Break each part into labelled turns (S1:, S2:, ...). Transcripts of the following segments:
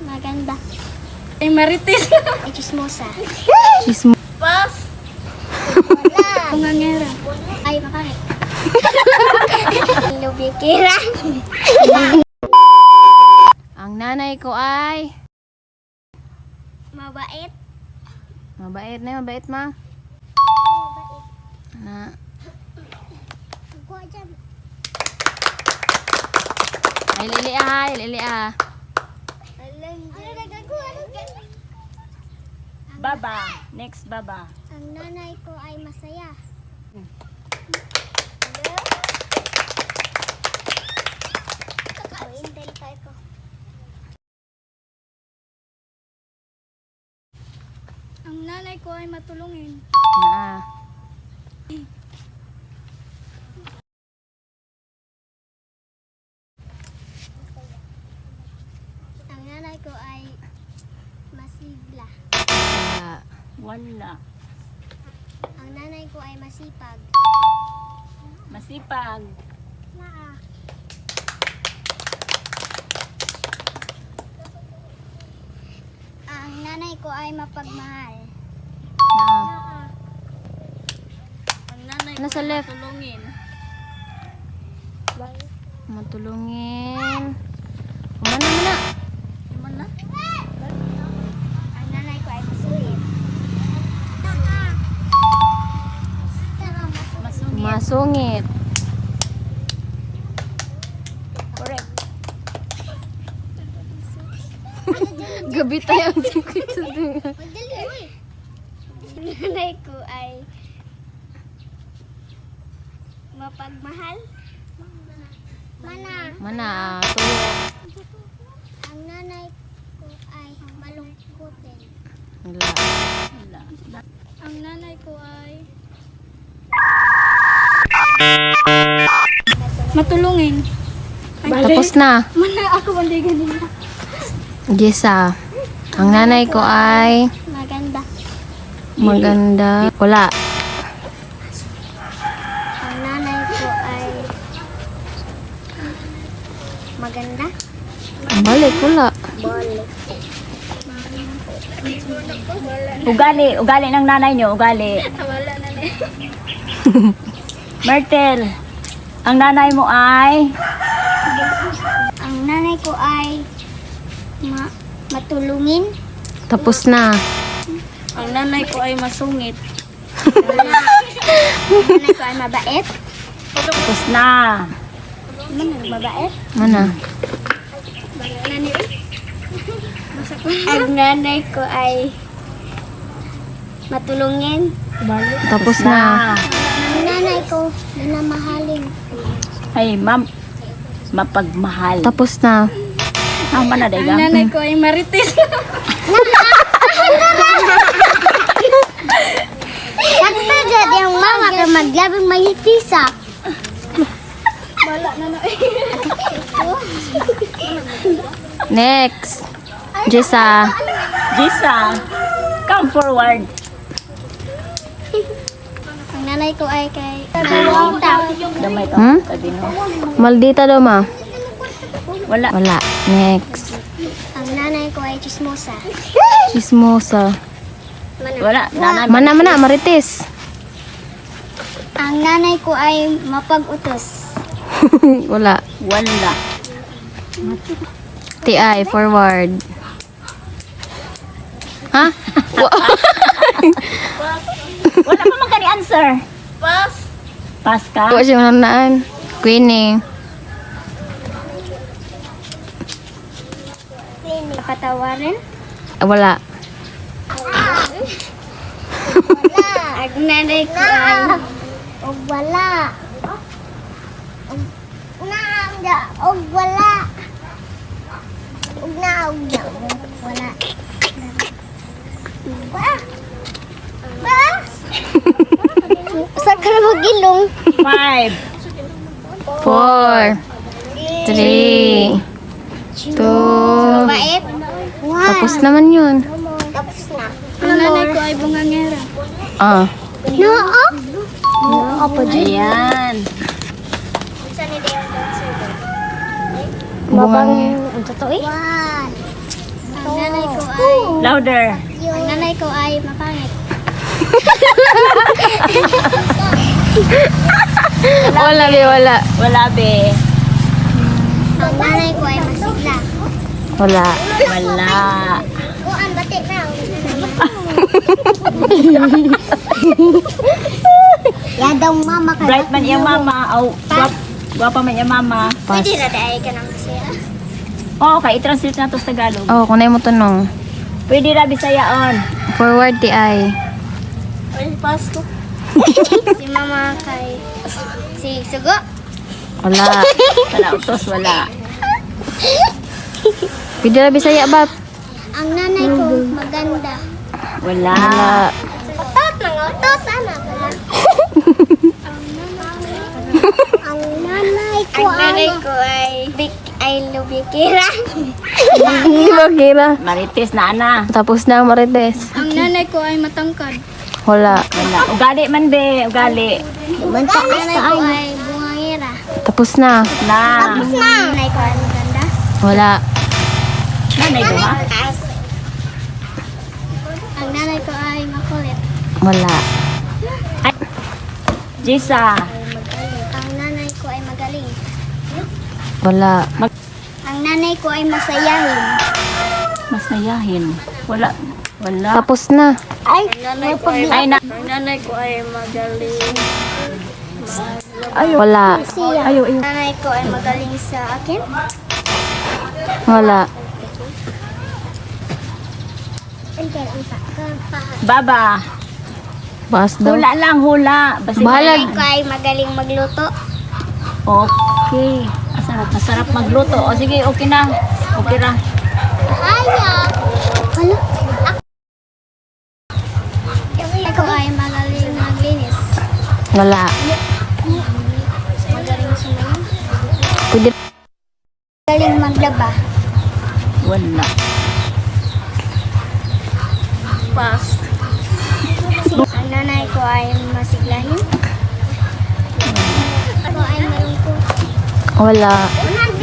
S1: Maganda.
S2: Ay, marites.
S1: Ay, chismosa.
S3: Chismo.
S2: Pas.
S1: Wala.
S2: Bungangera.
S1: Ay, makakit. Lubikira.
S3: Ang nanay ko ay
S1: Mabait.
S3: mabait na, mabait ma.
S1: Mabait.
S3: Na.
S1: Kuha dyan.
S3: Ay lili ah, ay lili ah.
S1: Ano nagagawa?
S2: Baba. Next baba.
S1: Ang nanay ko ay masaya. Intel tayo ko.
S2: Ang nanay ko ay matulungin.
S3: Na.
S1: Ang nanay ko ay masigla.
S3: Wala.
S2: Wala.
S1: Ang nanay ko ay masipag.
S2: Masipag.
S1: Naa. Ang nanay ko ay mapagmahal.
S3: Na.
S1: Naa.
S2: Ang nanay
S3: Ano
S2: ko
S3: sa
S2: ay
S3: left?
S2: matulungin.
S3: Matulungin. Kumana mana.
S2: Iman na?
S1: Ang nanay ko ay masungit.
S2: Masungit.
S3: Masungit.
S2: Correct.
S3: Gabi tayo ang sikit sa tunga.
S1: Ang nanay ko ay mapagmahal. Mana.
S3: Mana, tuyo.
S1: Ang nanay ko ay malungkutin.
S3: Wala.
S2: Wala.
S1: Ang nanay ko ay
S2: Matulungin.
S3: Tapos na.
S2: Mana ako bandi ganina.
S3: Jessa. Ang nanay ko ay
S1: maganda.
S3: maganda. Wala.
S1: Ang nanay ko ay maganda.
S3: Balik, wala.
S2: Ugali ng nanay nyo, ugali.
S1: Wala na ni.
S2: Myrtle, ang nanay mo ay
S1: Ang nanay ko ay matulungin.
S3: Tapos na.
S2: ang nanay ko ay masungit.
S1: Ang nanay ko ay mabait.
S2: Tapos na.
S1: Mabait.
S3: Mana?
S1: Ang nanay ko ay matulungin.
S3: Tapos na.
S1: Ang nanay ko minamahalin.
S2: Ay, ma'am, mapagmahal.
S3: Tapos na.
S2: Tama na, Dayga.
S1: nanay ko ay marites. Sakto dyan yung mama ka maglabing mahitisa.
S3: Next. Jessa.
S2: Jisa, come forward.
S1: Ang nanay ko ay kay Maldita.
S2: Damay to.
S3: Hmm?
S2: Sabi no.
S3: Maldita daw ma.
S2: Wala.
S3: Wala. Next.
S1: Ang nanay ko ay chismosa.
S3: Chismosa.
S2: Wala. Nanay.
S3: Mana, marites.
S1: Ang nanay ko ay mapag-utos.
S3: Wala.
S2: Wala.
S3: TI, forward. Ha?
S2: Wala pa magkani answer. Pass. Pass ka?
S3: Wala siya mananaan. Queenie.
S1: Patawarin?
S3: Wala.
S1: Ang nanay ko ay wala. Wala. Wala. Saan ka na mag-ilong?
S2: 5.
S3: 4, 3, 2.
S1: Mabait?
S3: Tapos naman yun.
S1: Tapos na.
S2: Ang nanay ko ay bungangera.
S3: Ah.
S1: Noo? Noo pa dyan.
S2: Ayan.
S1: Saan ni Deo?
S3: Bunga.
S1: Ang totoo eh. Ang nanay ko ay...
S2: Louder.
S1: Ang nanay ko ay mapangit.
S3: Wala, be, wala.
S2: Wala, be.
S1: Ang nanay ko ay masigla.
S3: Wala.
S2: Wala.
S1: Kuan batik na. Yadong mama ka.
S2: Bright man yung mama. Oh, guwapa man yung mama.
S3: Pass.
S1: Pwede na dahil ka ng masaya.
S2: Oo, okay. I-translate na to sa Tagalog.
S3: Oh, kunay mo tanong.
S2: Pwede na Bisayaon.
S3: Forward ti ay.
S1: Well, pass ko. Si mama kay... Si Sugo.
S3: Wala.
S2: Wala, utos, wala.
S3: Pwede na Bisaya, Bap.
S1: Ang nanay ko maganda.
S2: Wala.
S3: Wala.
S1: Otot mga otot. Sana pala. Ang nanay ko ay lubikira.
S3: Hindi ba, Kira?
S2: Marites na, ana.
S3: Tapos na, Marites.
S1: Ang nanay ko ay matangkad.
S3: Wala.
S2: Wala. Ugali man, be. Ugali.
S1: Ang nanay ko ay bungangira.
S3: Tapos na.
S2: Na.
S1: Ang nanay ko ay maganda.
S3: Wala.
S2: Nanay ko, ha?
S1: Ang nanay ko ay makulit.
S3: Wala.
S2: Jisa.
S1: Ang nanay ko ay magaling.
S3: Wala.
S1: Ang nanay ko ay masayahin.
S2: Masayahin. Wala. Wala.
S3: Tapos na.
S1: Ay, nanay ko ay
S2: Ay, na.
S1: ang nanay ko ay magaling.
S3: Wala.
S2: Ayaw, ayaw.
S1: Nanay ko ay magaling sa akin.
S3: Wala.
S2: Baba.
S3: Pass daw.
S2: Hula lang, hula. Basta
S3: Bahala.
S1: Nanay ko ay magaling magluto.
S2: Okay. Masarap, masarap magluto. O sige, okay na. Okay na.
S1: Ayaw. Ano? Ako ay magaling maglinis.
S3: Wala.
S1: Magaling sumayaw.
S3: Pwede.
S1: Magaling maglaba.
S2: Wala.
S1: Pass. Ang nanay ko ay masiglahin. Ako ay malungkot.
S3: Wala.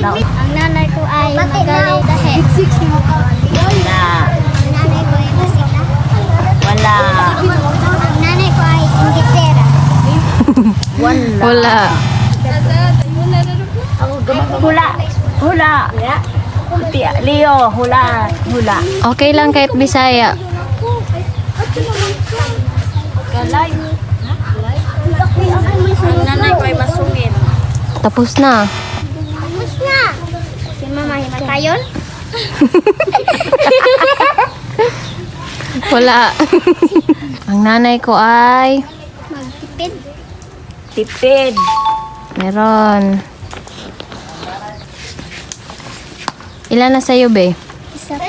S1: Ang nanay ko ay magaling dahi.
S2: Wala.
S1: Ang nanay ko ay masigla.
S2: Wala.
S1: Ang nanay ko ay inggitera.
S2: Wala.
S3: Wala.
S2: Hula. Hula. Leo, hula. Hula.
S3: Okay lang kahit Bisaya.
S1: Ang nanay ko ay masungit.
S3: Tapos na.
S1: Tapos na. Si mama himatayon.
S3: Wala. Ang nanay ko ay
S1: Magtipid.
S2: Tipid.
S3: meron. Ilan na sa'yo, be?
S1: Isa pa.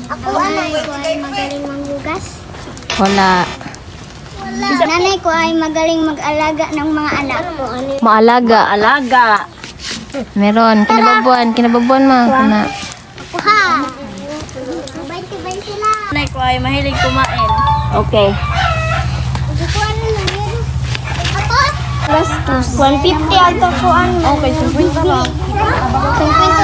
S1: Ako nanay ko ay magaling manghugas.
S3: Wala.
S1: Ang nanay ko ay magaling mag-alaga ng mga anak.
S3: Maalaga.
S2: Alaga.
S3: Meron. Kinababuan. Kinababuan mo. Kana.
S1: Ha! 20-20 lang.
S2: Nanay ko ay mahilig kumain. Okay.
S1: Kukuha na lang yun. Ako? Gastos. 150 ang tapuan. Okay, 50 lang. 50